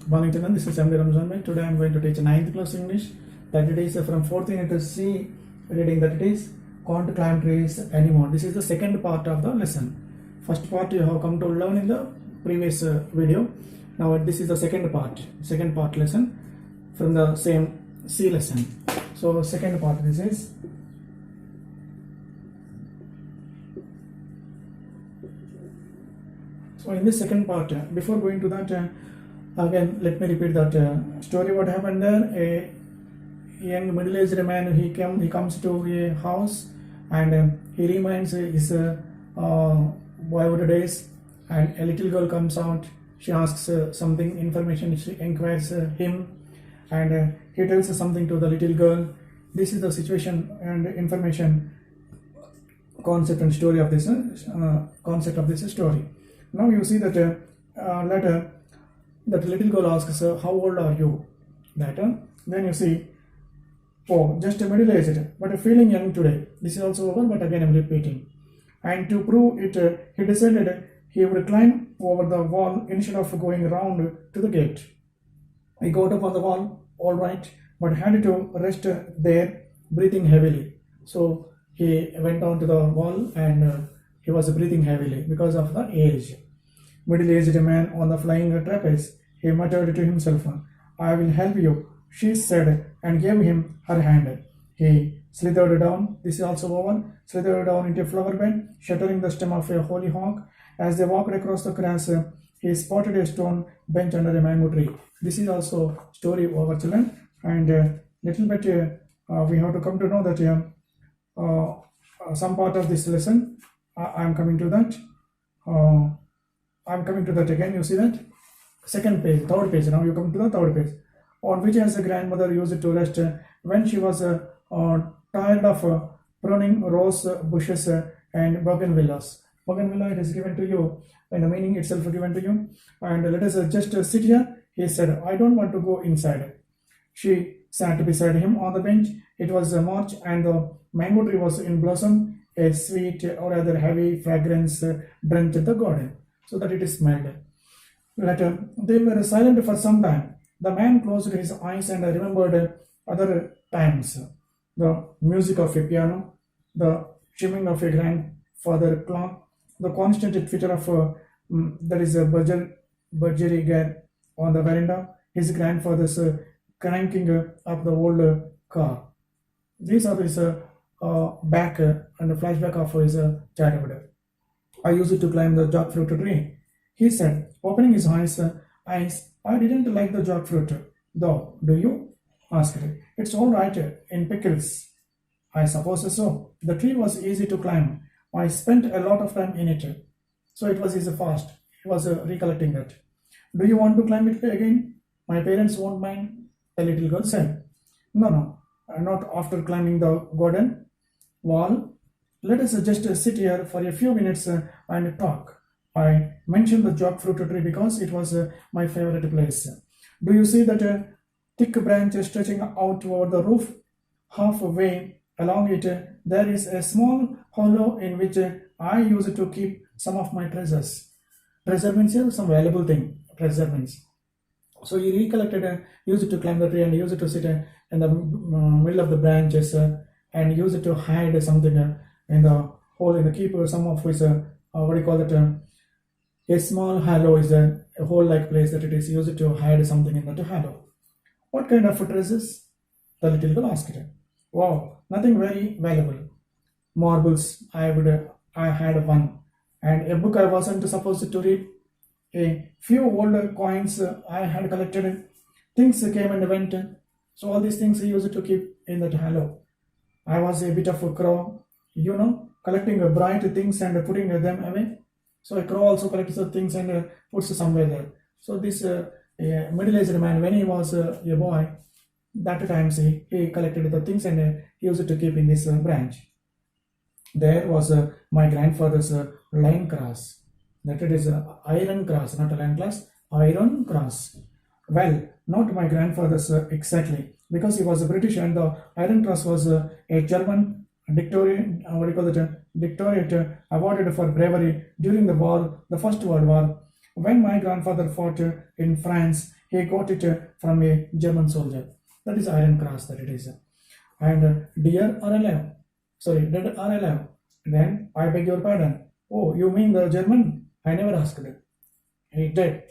Morning children, this is MD Ramzan bhai. Today I am going to teach 9th class English. That it is from 4th unit to C reading, that it is can't climb trees anymore. This is the second part of the lesson. First part you have come to learn in the previous video. Now this is the second part lesson from the same C lesson. So second part, this is so in this second part, before going to that, again let me repeat that story. What happened there? A young middle-aged man, he comes to a house, and he reminds his boyhood days, and a little girl comes out. She asks something information. She inquires him, and he tells something to the little girl. This is the situation and information, concept and story of this story. Now you see that later that little girl asks, how old are you? Then you see, oh, just a middle-aged, but feeling young today. This is also over, but again I am repeating. And to prove it, he decided he would climb over the wall instead of going round to the gate. He got up on the wall, all right, but had to rest there, breathing heavily. So he went on to the wall, and he was breathing heavily because of the age. Middle-aged man on the flying trapeze, he muttered to himself, I will help you, she said, and gave him her hand. He slithered down, this is also over, slithered down into a flower bed, shattering the stem of a hollyhock. As they walked across the grass, he spotted a stone bench under a mango tree. This is also story over, children, and little bit we have to come to know that some part of this lesson, I am coming to that. I'm coming to that again. You see that second page, third page. Now you come to the third page, on which as a grandmother used to rest when she was tired of pruning rose bushes and bougainvilleas. Bougainvillea, it is given to you, and the meaning itself given to you. And let us just sit here. He said, I don't want to go inside. She sat beside him on the bench. It was March, and the mango tree was in blossom. A sweet or rather heavy fragrance drenched the garden, so that it smelled. Later, they were silent for some time. The man closed his eyes and remembered other times. The music of a piano, the chiming of a grandfather clock, the constant twitter of there is a budgerigar on the veranda, his grandfather's cranking up the old car. These are his back and a flashback of his childhood. I used to climb the jackfruit tree, he said, opening his eyes. I didn't like the jackfruit, though. Do you? Asked. It's all right in pickles. I suppose so. The tree was easy to climb. I spent a lot of time in it. So it was easy fast. He was recollecting that. Do you want to climb it again? My parents won't mind, the little girl said. No, not after climbing the garden wall. Let us just sit here for a few minutes and talk. I mentioned the jackfruit tree because it was my favorite place. Do you see that thick branch stretching out over the roof? Halfway along it, there is a small hollow in which I used to keep some of my treasures. Treasure means some valuable thing. Treasure means. So he recollected, used to climb the tree and used to sit in the middle of the branches and used to hide something in the hole, in the keep some of his what do you call it? A small hollow is a hole-like place that it is used to hide something in that hollow. What kind of treasures? The little girl asked. Wow, nothing very valuable. Marbles, I had one, and a book I wasn't supposed to read. A few old coins I had collected. Things came and went. So all these things he used to keep in that hollow. I was a bit of a crow, collecting bright things and putting them away. So a crow also collects the things and puts somewhere there. So this middle-aged man, when he was a boy, that times he collected the things and he used to keep in this branch. There was my grandfather's line cross. That it is iron cross, not a line cross, iron cross. Well, not my grandfather's exactly, because he was a British, and the iron cross was a German Victorian, Victorian awarded for bravery during the war, the First World War. When my grandfather fought in France, he got it from a German soldier. That is Iron Cross that it is. And dear or alive? Sorry, dead or alive? Then I beg your pardon. Oh, you mean the German? I never asked. He dead.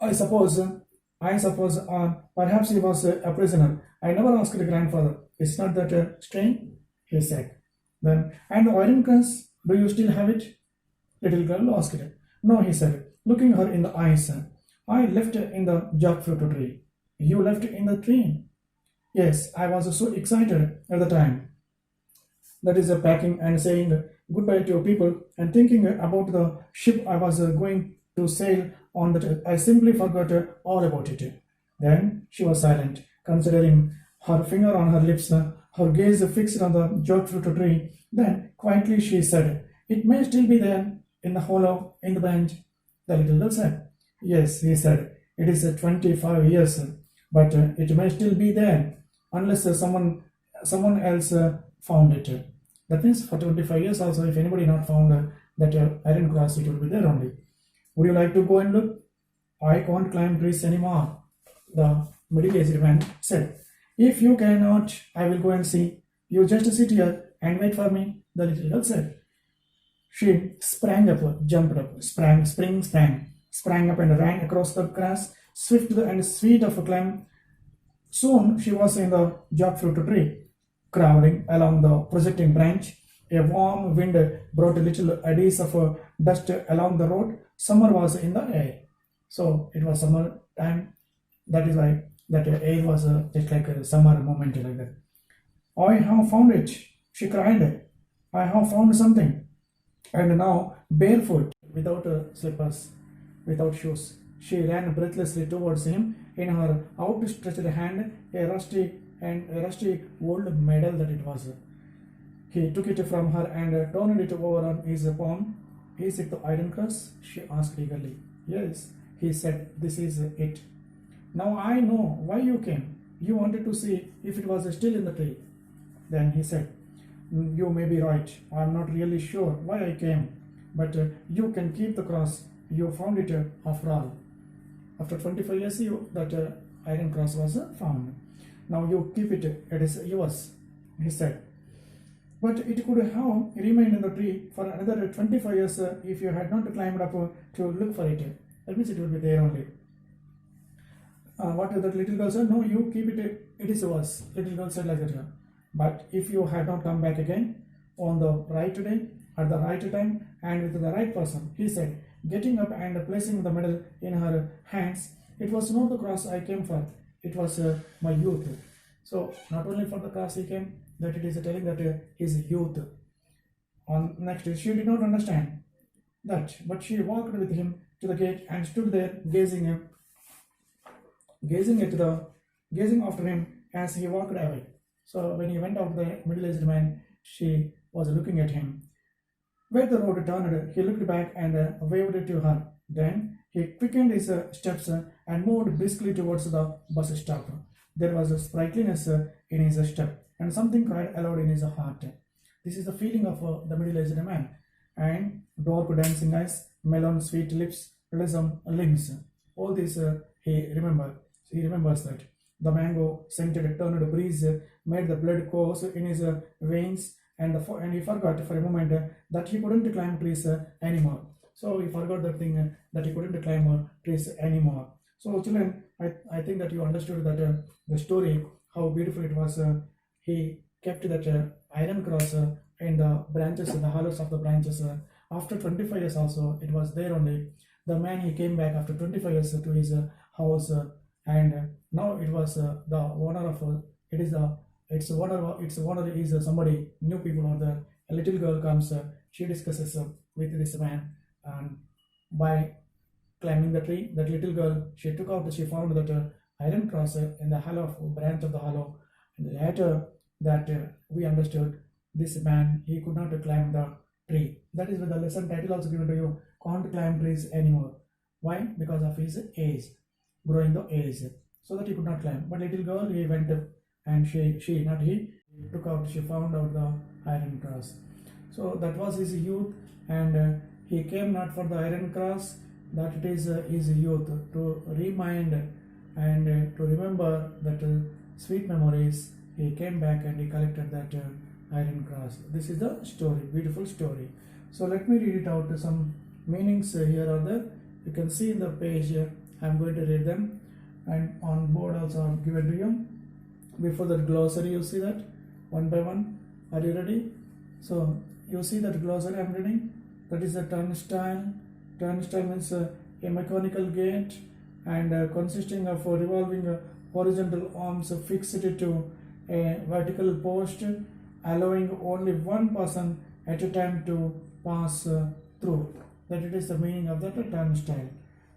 I suppose, perhaps he was a prisoner. I never asked the grandfather. It's not that strange, he said. Then, and the iron cross, do you still have it? Little girl asked it. No, he said, looking her in the eyes. I left it in the jackfruit tree. You left it in the tree? Yes, I was so excited at the time. That is packing and saying goodbye to people and thinking about the ship I was going to sail on that I simply forgot all about it. Then she was silent, considering her finger on her lips, her gaze fixed on the jackfruit tree. Then quietly she said, "It may still be there in the hollow in the branch." The little girl said, "Yes," he said, "it is 25 years, but it may still be there unless someone else found it." That means for 25 years also, if anybody not found that iron cross, it will be there only. Would you like to go and look? I can't climb trees anymore, the middle-aged man said. If you cannot, I will go and see. You just sit here and wait for me, the little girl said. She sprang up, jumped up, sprang up and ran across the grass, swift and sweet of a climb. Soon she was in the jackfruit tree, crawling along the projecting branch. A warm wind brought little eddies of dust along the road. Summer was in the air. So it was summer time. That is why that air was just like a summer moment like that. I have found it, she cried. I have found something. And now, barefoot, without slippers, without shoes, she ran breathlessly towards him. In her outstretched hand, a rusty old medal that it was. He took it from her and turned it over on his palm. Is it the iron cross? She asked eagerly. Yes, he said, this is it. Now I know why you came. You wanted to see if it was still in the tree. Then he said, you may be right. I am not really sure why I came, but you can keep the cross. You found it after all. After 25 years, that iron cross was found. Now you keep it. It is yours, he said. But it could have remained in the tree for another 25 years if you had not climbed up to look for it. That means it will be there only. What that little girl said? No, you keep it. It is yours. Little girl said like that. But if you had not come back again on the right day, at the right time, and with the right person, he said, getting up and placing the medal in her hands, it was not the cross I came for. It was my youth. So not only for the cross he came, that it is telling that his youth. On next, she did not understand that, but she walked with him to the gate and stood there gazing after him as he walked away. So when he went out, the middle-aged man, she was looking at him. Where the road turned, he looked back and waved to her. Then he quickened his steps and moved briskly towards the bus stop. There was a sprightliness in his step, and something cried aloud in his heart. This is the feeling of the middle-aged man. And dark dancing eyes, melon sweet lips, lissom limbs. All this he remembers that. The mango scented turned breeze made the blood course in his veins, and he forgot for a moment that he couldn't climb trees anymore. So he forgot that thing that he couldn't climb trees anymore. So children, I think that you understood that the story, how beautiful it was. He kept that iron cross in the branches, in the hollows of the branches. After 25 years also, it was there only. The man, he came back after 25 years to his house, and now it was the owner of its owner is somebody new people or the a little girl comes. She discusses with this man, and by climbing the tree, that little girl, she found that iron cross in the hollow branch of the hollow. And later that we understood this man, he could not climb the tree. That is with the lesson title also given to you, can't climb trees anymore. Why? Because of his age, growing the age, so that he could not climb. But little girl, he went and she found out the iron cross. So that was his youth, and he came not for the iron cross, that it is his youth, to remind and to remember that sweet memories, he came back and he collected that iron cross. This is the story, beautiful story. So let me read it out. Some meanings here are there. You can see in the page. I'm going to read them, and on board also I've given to you. Before that glossary, you see that one by one. Are you ready? So you see that glossary I'm reading. That is a turnstile. Turnstile means a mechanical gate, and consisting of revolving horizontal arms fixed to a vertical post, allowing only one person at a time to pass through. That it is the meaning of that turnstile.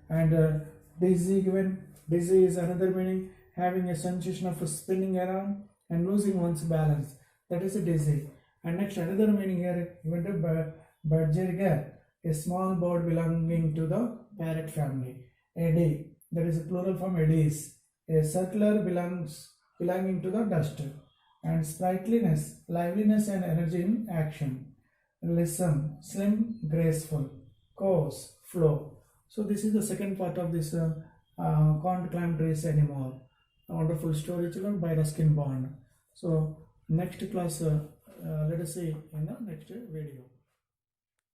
And dizzy, given dizzy is another meaning, having a sensation of spinning around and losing one's balance. That is a dizzy. And next, another meaning here given to budgerigar, a small bird belonging to the parrot family. Eddy, that is a plural form eddies, a circular belonging to the dust. And sprightliness, liveliness and energy in action. Listen, slim, graceful. Course, flow. So this is the second part of this Can't Climb Trees Anymore. A wonderful story, children, by Ruskin Bond. So next class, let us see in the next video.